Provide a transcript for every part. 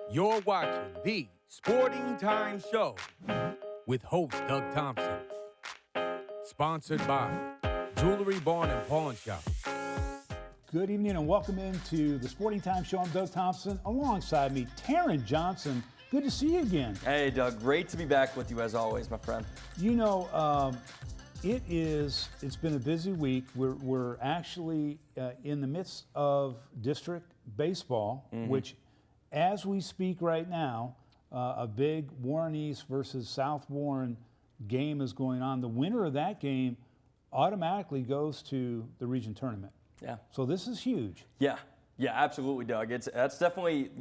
You're watching the Sporting Time Show with host Doug Thompson. Sponsored by Jewelry Barn and Pawn Shop. Good evening and welcome into the Sporting Time Show. I'm Doug Thompson. Alongside me, Taron Johnson. Good to see you again. Hey, Doug. Great to be back with you as always, my friend. You know, it's been a busy week. We're actually in the midst of district baseball, which as we speak right now, a big Warren East versus South Warren game is going on. The winner of that game automatically goes to the region tournament. Yeah. So this is huge. Yeah, absolutely, Doug. That's definitely,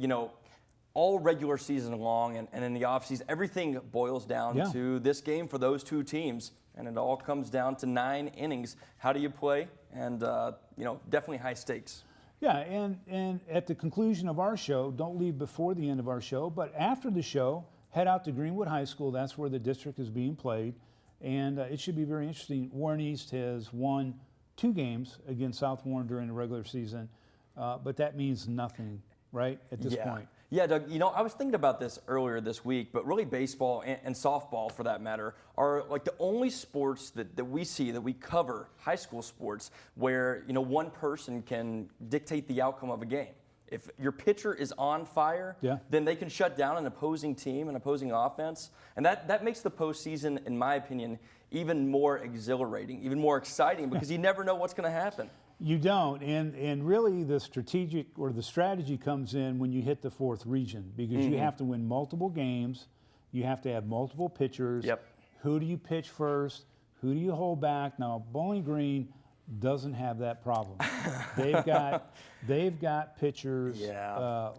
all regular season long and in the offseason, everything boils down to this game for those two teams. And it all comes down to 9 innings. How do you play? And, definitely high stakes. Yeah, and at the conclusion of our show, don't leave before the end of our show, but after the show, head out to Greenwood High School. That's where the district is being played. And it should be very interesting. Warren East has won 2 games against South Warren during the regular season, but that means nothing, right, at this point. Yeah, Doug, I was thinking about this earlier this week, but really baseball and softball, for that matter, are like the only sports that we see, that we cover, high school sports, where, one person can dictate the outcome of a game. If your pitcher is on fire, then they can shut down an opposing team, an opposing offense. And that makes the postseason, in my opinion, even more exhilarating, even more exciting, because you never know what's going to happen. You don't, and really the strategy comes in when you hit the 4th region, because you have to win multiple games, you have to have multiple pitchers. Who do you pitch first? Who do you hold back? Now, Bowling Green doesn't have that problem. They've got pitchers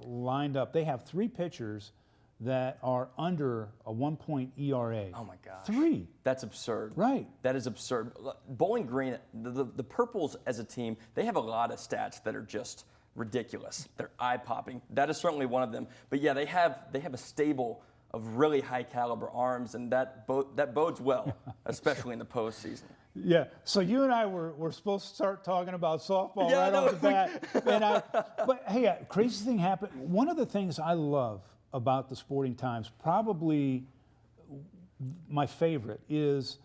lined up. They have 3 pitchers that are under a 1-point ERA. Oh my gosh. 3. That's absurd. Right. That is absurd. Bowling Green, the Purples as a team, they have a lot of stats that are just ridiculous. They're eye-popping. That is certainly one of them. But yeah, they have a stable of really high caliber arms, and that bodes well, especially in the postseason. Yeah, so you and I were supposed to start talking about softball right off the bat. But hey, crazy thing happened. One of the things I love about the Sporting Times, probably my favorite, is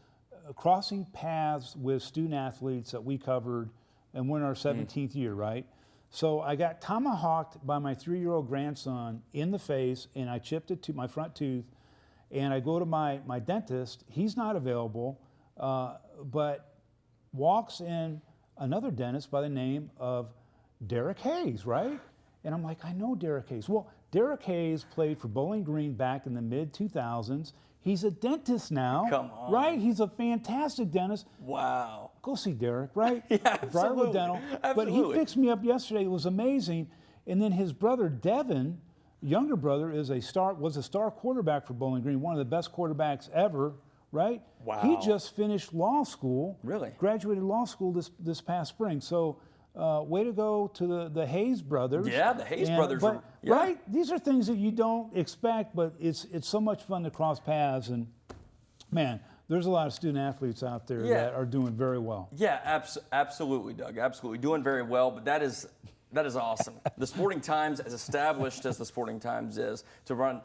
crossing paths with student athletes that we covered, and we're in our 17th year, right? So I got tomahawked by my 3-year-old grandson in the face, and I chipped it to my front tooth, and I go to my dentist. He's not available, but walks in another dentist by the name of Derek Hayes, right? And I'm like, I know Derek Hayes. Well, Derek Hayes played for Bowling Green back in the mid-2000s. He's a dentist now. Come on. Right? He's a fantastic dentist. Wow. Go see Derek, right? Yeah, absolutely. Briarwood Dental. Absolutely. But he fixed me up yesterday. It was amazing. And then his brother, Devin, younger brother, was a star quarterback for Bowling Green, one of the best quarterbacks ever, right? Wow. He just finished law school. Really? Graduated law school this past spring. So way to go to the Hayes brothers. Yeah, the Hayes brothers. Right? These are things that you don't expect, but it's so much fun to cross paths. And, man, there's a lot of student athletes out there that are doing very well. Yeah, absolutely, Doug. Absolutely. Doing very well, but that is awesome. The Sporting Times, as established as the Sporting Times is, to run,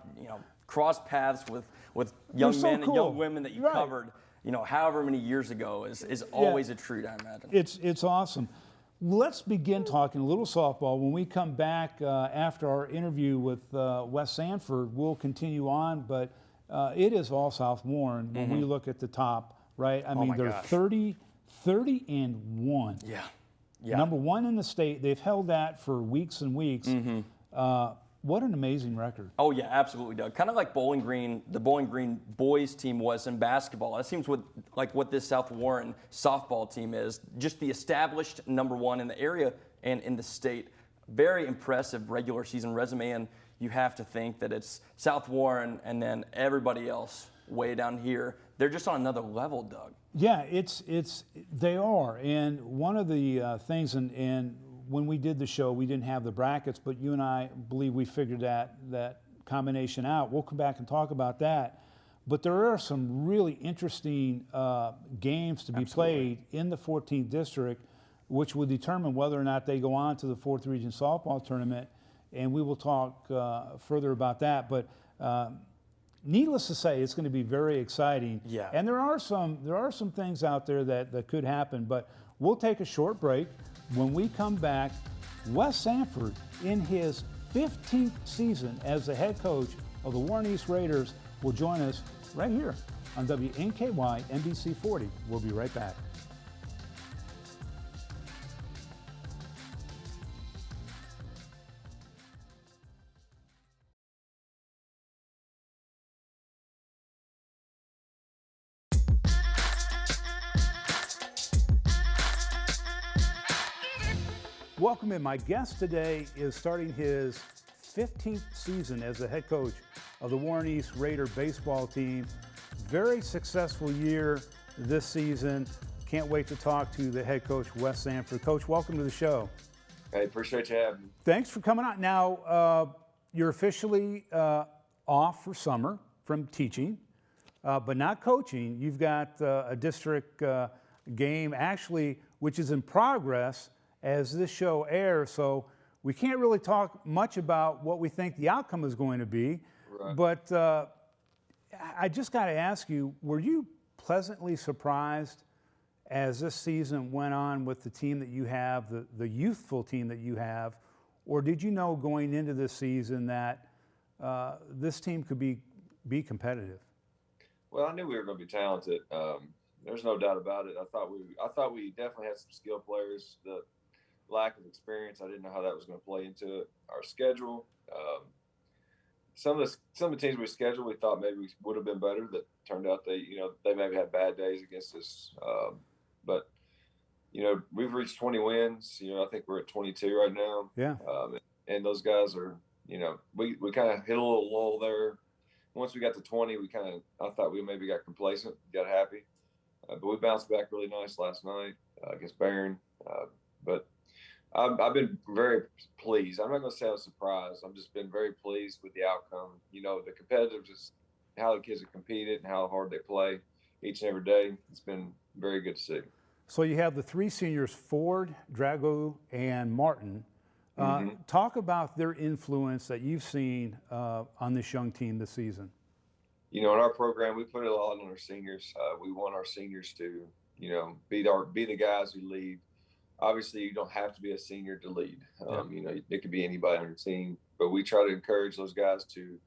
cross paths with young men and young women that you covered, however many years ago is always a treat, I imagine. It's awesome. Let's begin talking a little softball. When we come back after our interview with Wes Sanford, we'll continue on, but it is all South Warren when we look at the top, right? I mean, they're 30-1. Yeah. Number 1 in the state. They've held that for weeks and weeks. What an amazing record. Oh, yeah, absolutely, Doug. Kind of like Bowling Green, the Bowling Green boys team was in basketball. It seems like what this South Warren softball team is, just the established number 1 in the area and in the state. Very impressive regular season resume, and you have to think that it's South Warren and then everybody else way down here. They're just on another level, Doug. Yeah, they are. And one of the things, and when we did the show, we didn't have the brackets, but you and I believe we figured that combination out. We'll come back and talk about that. But there are some really interesting games to be played in the 14th district, which will determine whether or not they go on to the 4th Region Softball Tournament. and we will talk further about that. But needless to say, it's going to be very exciting. Yeah. And there are some things out there that could happen. But we'll take a short break. When we come back, Wes Sanford, in his 15th season as the head coach of the Warren East Raiders, will join us right here on WNKY NBC 40. We'll be right back. Welcome in. My guest today is starting his 15th season as the head coach of the Warren East Raider baseball team. Very successful year this season. Can't wait to talk to the head coach, Wes Sanford. Coach, welcome to the show. Hey, appreciate you having me. Thanks for coming on. Now, you're officially off for summer from teaching, but not coaching. You've got a district game, actually, which is in progress as this show airs, so we can't really talk much about what we think the outcome is going to be. Right. But I just got to ask you, were you pleasantly surprised as this season went on with the team that you have, the youthful team that you have, or did you know going into this season that this team could be competitive? Well, I knew we were going to be talented. There's no doubt about it. I thought we definitely had some skill players. The lack of experience, I didn't know how that was going to play into our schedule. Some of the teams we scheduled, we thought maybe we would have been better. That turned out they maybe had bad days against us. But we've reached 20 wins. I think we're at 22 right now. Yeah. And those guys are, we kind of hit a little lull there. Once we got to 20, I thought we maybe got complacent, got happy. But we bounced back really nice last night against Barron. But I've been very pleased. I'm not going to say I was surprised. I've just been very pleased with the outcome. The competitive, just how the kids have competed and how hard they play each and every day. It's been very good to see. So you have the three seniors, Ford, Drago, and Martin. Talk about their influence that you've seen on this young team this season. In our program, we put a lot on our seniors. We want our seniors to, be the guys who lead. Obviously, you don't have to be a senior to lead. It could be anybody on your team, but we try to encourage those guys to,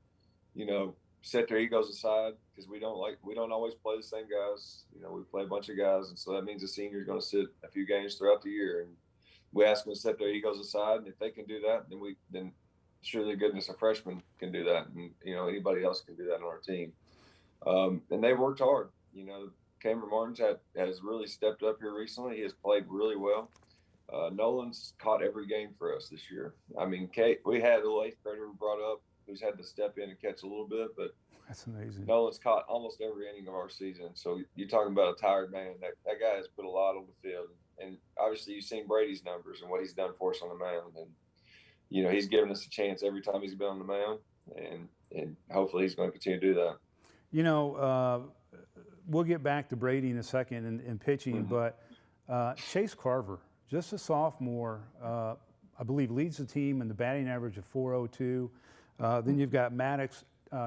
set their egos aside, because we don't always play the same guys. We play a bunch of guys, and so that means the senior is going to sit a few games throughout the year, and we ask them to set their egos aside. And if they can do that, then surely goodness a freshman can do that, and anybody else can do that on our team. And they worked hard. Cameron Martins has really stepped up here recently. He has played really well. Nolan's caught every game for us this year. I mean, we had a little eighth grader brought up who's had to step in and catch a little bit, but that's amazing. Nolan's caught almost every inning of our season. So you're talking about a tired man. That guy has put a lot on the field. And obviously you've seen Brady's numbers and what he's done for us on the mound. And, he's given us a chance every time he's been on the mound. And hopefully he's going to continue to do that. We'll get back to Brady in a second in pitching, but Chase Carver, just a sophomore, I believe leads the team in the batting average of .402. Then you've got Maddox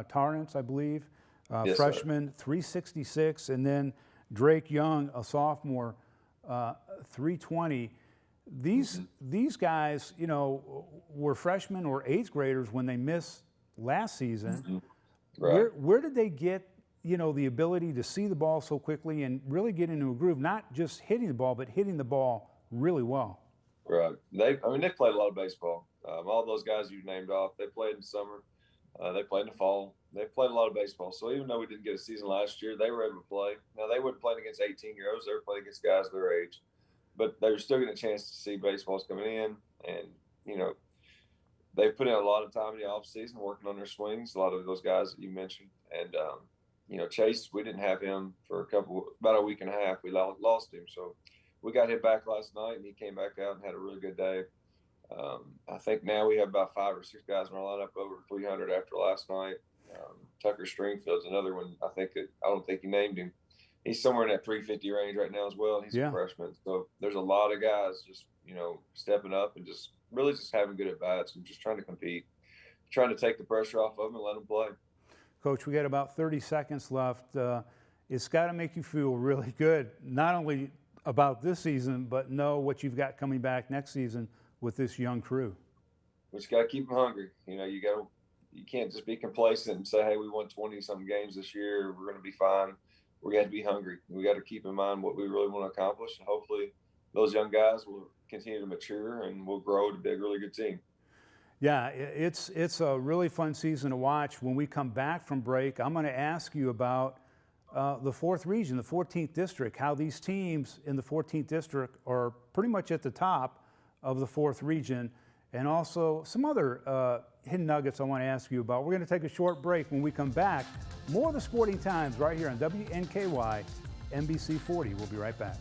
Tarrance, I believe, Yes, freshman, sir. .366, and then Drake Young, a sophomore, .320. These guys, were freshmen or eighth graders when they missed last season. Right. Where did they get, the ability to see the ball so quickly and really get into a groove, not just hitting the ball, but hitting the ball really well? Right. They played a lot of baseball. All those guys you named off, they played in the summer. They played in the fall. They played a lot of baseball. So even though we didn't get a season last year, they were able to play. Now, they weren't playing against 18-year-olds. They were playing against guys their age. But they were still getting a chance to see baseballs coming in. And, they put in a lot of time in the offseason working on their swings, a lot of those guys that you mentioned. And, Chase, we didn't have him for about a week and a half. We lost him. So we got him back last night, and he came back out and had a really good day. I think now we have about 5 or 6 guys in our lineup over 300 after last night. Tucker Stringfield's another one. I don't think he named him. He's somewhere in that 350 range right now as well. He's a freshman. So there's a lot of guys just, stepping up and just really just having good at bats and just trying to compete, trying to take the pressure off of them and let them play. Coach, we got about 30 seconds left. It's got to make you feel really good, not only about this season, but know what you've got coming back next season with this young crew. We just got to keep them hungry. You know, you can't just be complacent and say, hey, we won 20-something games this year, we're going to be fine. We got to be hungry. We got to keep in mind what we really want to accomplish, and hopefully those young guys will continue to mature and we'll grow to be a really good team. Yeah, it's a really fun season to watch. When we come back from break, I'm going to ask you about the 4th region, the 14th district, how these teams in the 14th district are pretty much at the top of the 4th region, and also some other hidden nuggets I want to ask you about. We're going to take a short break. When we come back, more of the Sporting Times right here on WNKY NBC 40. We'll be right back.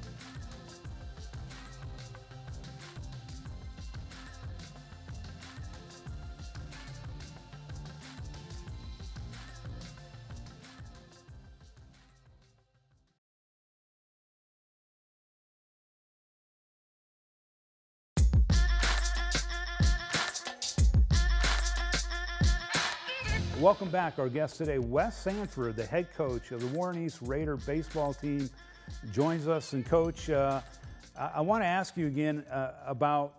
Welcome back. Our guest today, Wes Sanford, the head coach of the Warren East Raider baseball team, joins us. And Coach, I want to ask you again about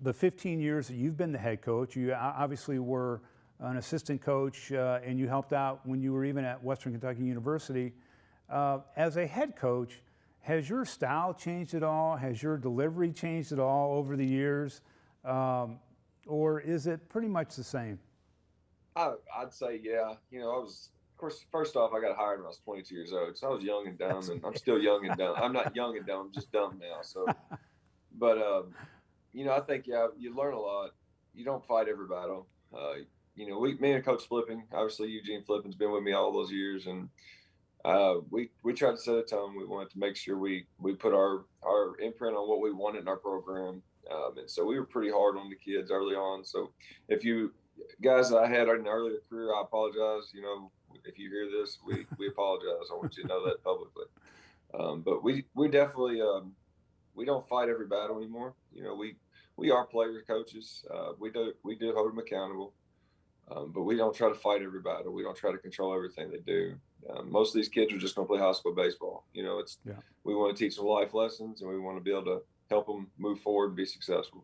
the 15 years that you've been the head coach. You obviously were an assistant coach and you helped out when you were even at Western Kentucky University. As a head coach, has your style changed at all? Has your delivery changed at all over the years? Or is it pretty much the same? I'd say, yeah. You know, of course, first off, I got hired when I was 22 years old. So I was young and dumb, and I'm still young and dumb. I'm not young and dumb, I'm just dumb now. So, but, you know, I think, yeah, you learn a lot. You don't fight every battle. You know, me and Coach Flipping, obviously Eugene Flipping's been with me all those years. And we tried to set a tone. We wanted to make sure we put our imprint on what we wanted in our program. And so we were pretty hard on the kids early on. So if you guys that I had in an earlier career, I apologize. You know, if you hear this, we apologize. I want you to know that publicly. But we definitely we don't fight every battle anymore. You know, we are player coaches. We do hold them accountable, but we don't try to fight every battle. We don't try to control everything they do. Most of these kids are just going to play high school baseball. You know, we want to teach them life lessons, and we want to be able to help them move forward and be successful.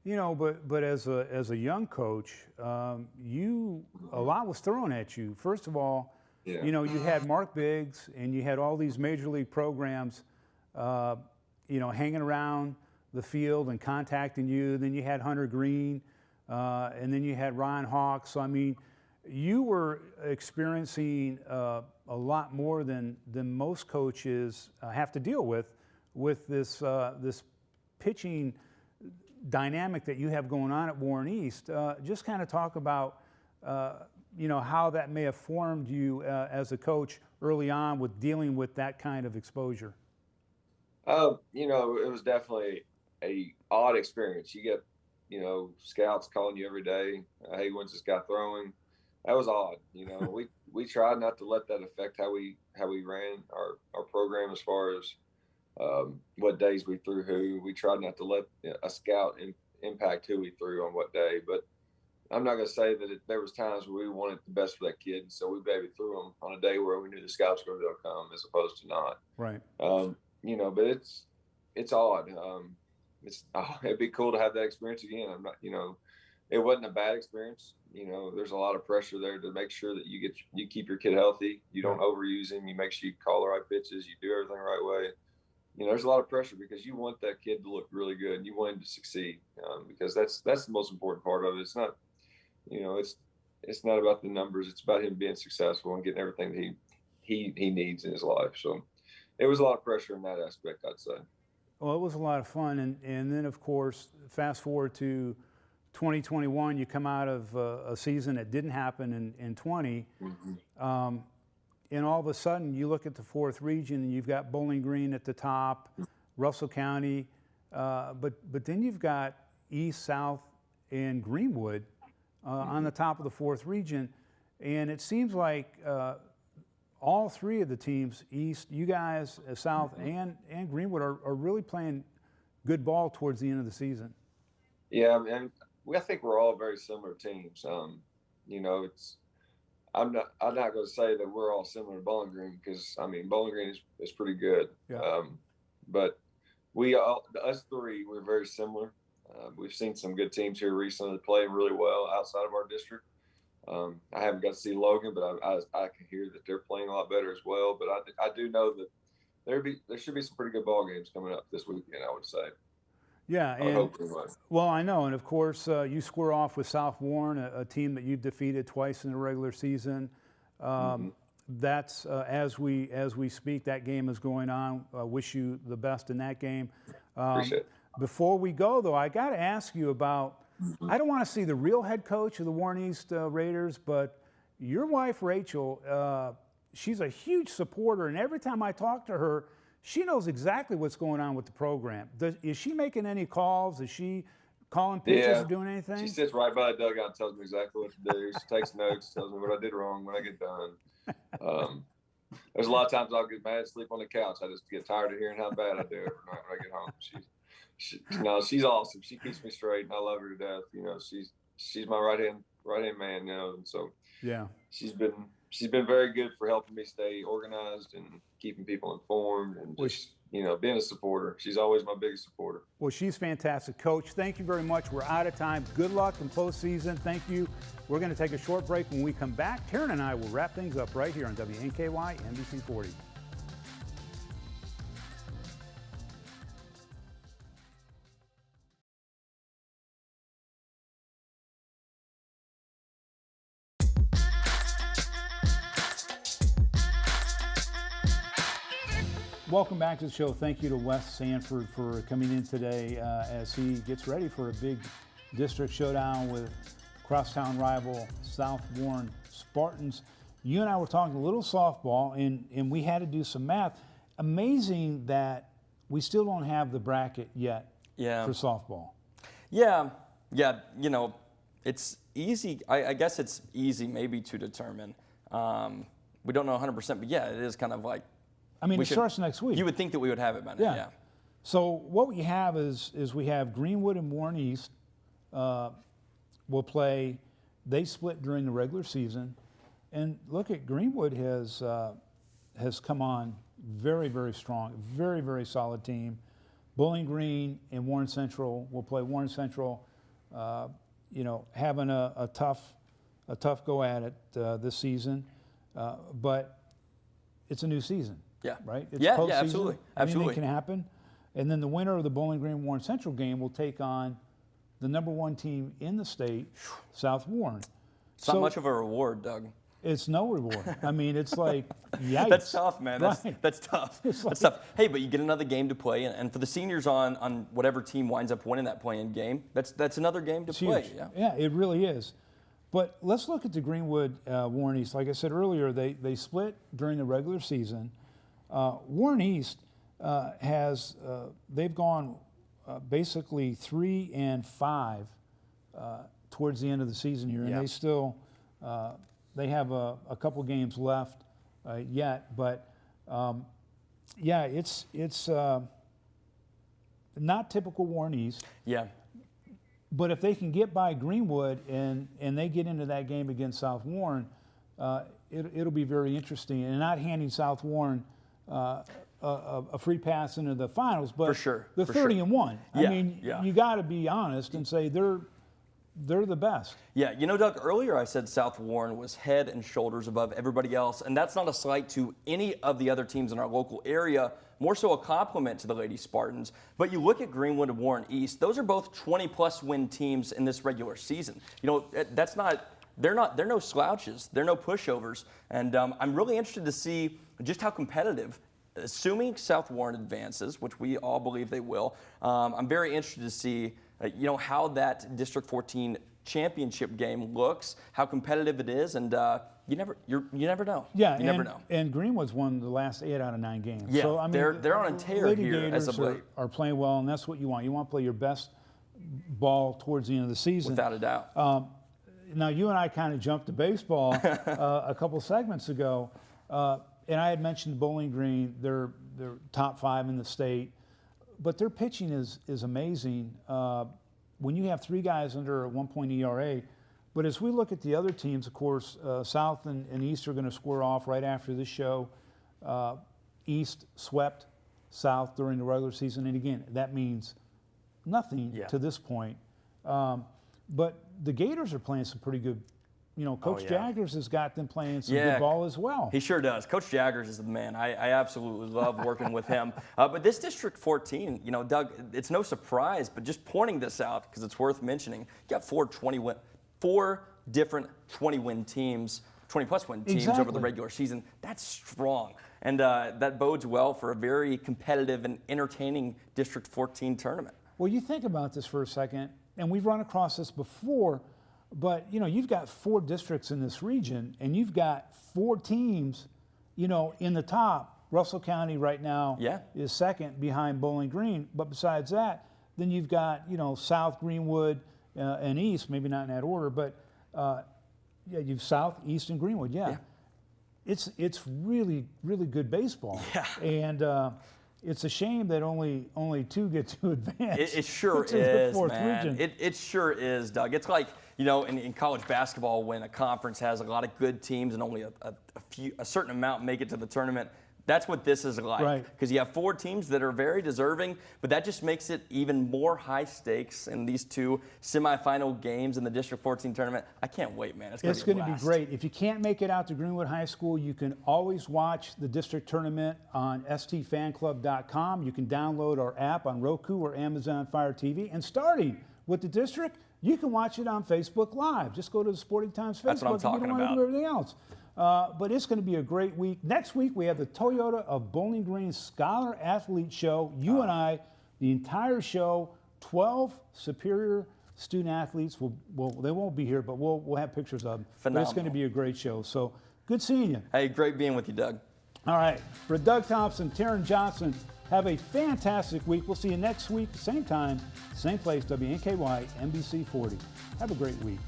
You know, but as a young coach, a lot was thrown at you. First of all, you know, you had Mark Biggs and you had all these major league programs, you know, hanging around the field and contacting you. Then you had Hunter Green, and then you had Ryan Hawks. So I mean, you were experiencing a lot more than most coaches have to deal with this this pitching dynamic that you have going on at Warren East. Just kind of talk about, you know, how that may have formed you as a coach early on with dealing with that kind of exposure. You know, it was definitely a odd experience. You get, you know, scouts calling you every day. Hey, when's this guy throwing? That was odd. You know, we tried not to let that affect how we ran our program as far as what days we threw who. We tried not to let a scout impact who we threw on what day. But I'm not going to say that there was times where we wanted the best for that kid, and so we maybe threw him on a day where we knew the scouts were going to come as opposed to not. Right. You know, but it's odd. It'd be cool to have that experience again. I'm not, you know, it wasn't a bad experience. You know, there's a lot of pressure there to make sure that you keep your kid healthy. You don't overuse him. You make sure you call the right pitches. You do everything the right way. You know, there's a lot of pressure because you want that kid to look really good and you want him to succeed, because that's the most important part of it. It's not, you know, it's not about the numbers. It's about him being successful and getting everything that he needs in his life. So it was a lot of pressure in that aspect, I'd say. Well, it was a lot of fun. And then, of course, fast forward to 2021, you come out of a season that didn't happen in 20. Mm-hmm. And all of a sudden, you look at the 4th region, and you've got Bowling Green at the top, Russell County, but then you've got East, South, and Greenwood on the top of the 4th region. And it seems like all three of the teams, East, you guys, South, and Greenwood, are really playing good ball towards the end of the season. Yeah, I mean, I think we're all very similar teams. You know, I'm not going to say that we're all similar to Bowling Green because I mean Bowling Green is pretty good. Yeah. But us three, we're very similar. We've seen some good teams here recently playing really well outside of our district. I haven't got to see Logan, but I can hear that they're playing a lot better as well. But I do know that there should be some pretty good ball games coming up this weekend, I would say. Yeah, I would hope we would. well, I know, and of course, you square off with South Warren, a team that you've defeated twice in the regular season. That's as we speak. That game is going on. Wish you the best in that game. Appreciate it. Before we go, though, I got to ask you about. I don't want to see the real head coach of the Warren East Raiders, but your wife Rachel. She's a huge supporter, and every time I talk to her, she knows exactly what's going on with the program. Is she making any calls? Is she calling pitches or doing anything? She sits right by the dugout and tells me exactly what to do. She takes notes, tells me what I did wrong when I get done. There's a lot of times I'll get mad, sleep on the couch. I just get tired of hearing how bad I do every night when I get home. She's awesome. She keeps me straight, and I love her to death. You know, she's my right hand man. You know, and so yeah, she's been very good for helping me stay organized and keeping people informed and just, you know, being a supporter. She's always my biggest supporter. Well, she's fantastic. Coach, thank you very much. We're out of time. Good luck in postseason. Thank you. We're going to take a short break. When we come back, Taryn and I will wrap things up right here on WNKY NBC 40. Welcome back to the show. Thank you to Wes Sanford for coming in today as he gets ready for a big district showdown with crosstown rival South Warren Spartans. You and I were talking a little softball, and we had to do some math. Amazing that we still don't have the bracket yet for softball. Yeah, you know, it's easy. I guess it's easy maybe to determine. We don't know 100%, but yeah, it is kind of like, I mean, it starts next week. You would think that we would have it by now, yeah. So what we have is we have Greenwood and Warren East will play. They split during the regular season. And look at Greenwood has come on very, very strong, very, very solid team. Bowling Green and Warren Central will play. Warren Central, you know, having a tough go at it this season. But it's a new season. Yeah. Right? It's yeah, postseason. absolutely. Anything can happen. And then the winner of the Bowling Green Warren Central game will take on the #1 team in the state, South Warren. It's not much of a reward, Doug. It's no reward. I mean, it's like, yikes. That's tough, man. Right. That's tough. That's tough. Hey, but you get another game to play, and for the seniors on whatever team winds up winning that play-in game, that's another game to play. Huge. Yeah. Yeah, it really is. But let's look at the Greenwood Warren East. Like I said earlier, they split during the regular season. Warren East they've gone basically 3-5 towards the end of the season here, and they still they have a couple games left yet. But yeah, it's not typical Warren East. Yeah. But if they can get by Greenwood and they get into that game against South Warren, it'll be very interesting. And not handing South Warren a free pass into the finals, but for sure, they're 30-1. Yeah, I mean, you got to be honest and say they're the best. Yeah, you know, Doug, earlier I said South Warren was head and shoulders above everybody else, and that's not a slight to any of the other teams in our local area, more so a compliment to the Lady Spartans. But you look at Greenwood and Warren East, those are both 20-plus win teams in this regular season. You know, they're no slouches, they're no pushovers, and I'm really interested to see just how competitive, assuming South Warren advances, which we all believe they will. I'm very interested to see you know, how that District 14 championship game looks, how competitive it is, and you never know. Yeah, you never know. And Greenwood's won the last 8 out of 9 games. Yeah, so, I mean, they're on a tear Lady here Gators as of late. are playing well, and that's what you want. You want to play your best ball towards the end of the season. Without a doubt. Now, you and I kind of jumped to baseball a couple segments ago, and I had mentioned Bowling Green. They're top 5 in the state, but their pitching is amazing. when you have 3 guys under a 1 point ERA. But as we look at the other teams, of course, South and East are going to square off right after this show. East swept South during the regular season, and again, that means nothing to this point. But the Gators are playing some pretty good. Coach Jaggers has got them playing some good ball as well. He sure does. Coach Jaggers is the man. I absolutely love working with him. But this District 14, Doug, it's no surprise, but just pointing this out because it's worth mentioning. You got 4 different 20-win teams, 20-plus win teams over the regular season. That's strong. And that bodes well for a very competitive and entertaining District 14 tournament. Well, you think about this for a second, and we've run across this before, but, you've got 4 districts in this region, and you've got 4 teams, in the top. Russell County right now is second behind Bowling Green. But besides that, then you've got, South, Greenwood, and East, maybe not in that order, but you've South, East, and Greenwood, It's really, really good baseball. And it's a shame that only 2 get to advance. It sure to the is, fourth man. region. It sure is, Doug. It's like, in college basketball when a conference has a lot of good teams and only a certain amount make it to the tournament. That's what this is like. Because you have 4 teams that are very deserving, but that just makes it even more high stakes in these 2 semifinal games in the District 14 tournament. I can't wait, man. It's going to be great. If you can't make it out to Greenwood High School, you can always watch the district tournament on stfanclub.com. You can download our app on Roku or Amazon Fire TV. And starting with the district, you can watch it on Facebook Live. Just go to the Sporting Times Facebook. That's what I'm talking you don't about. Want to do everything else. But it's going to be a great week. Next week, we have the Toyota of Bowling Green Scholar Athlete Show. You and I, the entire show, 12 Superior student athletes. They won't be here, but we'll have pictures of them. Phenomenal. But it's going to be a great show. So good seeing you. Hey, great being with you, Doug. All right. For Doug Thompson, Taryn Johnson, have a fantastic week. We'll see you next week, same time, same place, WNKY, NBC 40. Have a great week.